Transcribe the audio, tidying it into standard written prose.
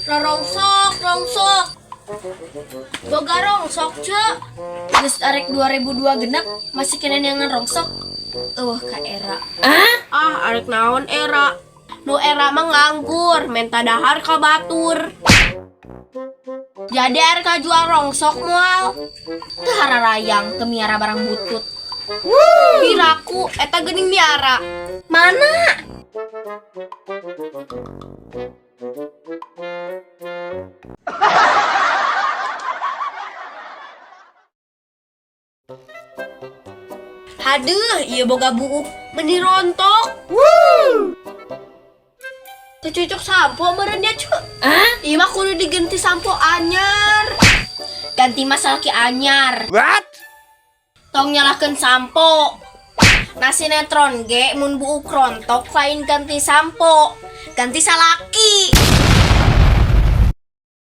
rongsok. Boga rongsok, Cuk. Geus arek 2002 genep masih kena yang rongsok. Ka era. Arek naon era? Nu era mah nganggur, menta dahar ka batur. Jadi arek jual rongsok moal. Teu hararayang teu miara barang butut. Piraku eta geuning miara. Mana? Haduh, ieu boga buuk meni rontok. Teu cocok sampo meureun ya, Cu. Ieu mah kudu diganti sampo anyar. Ganti masalaki anyar. What? Tong nyalahkeun sampo. Nah sinetron ge mun buuk rontok lain ganti sampo, ganti salaki.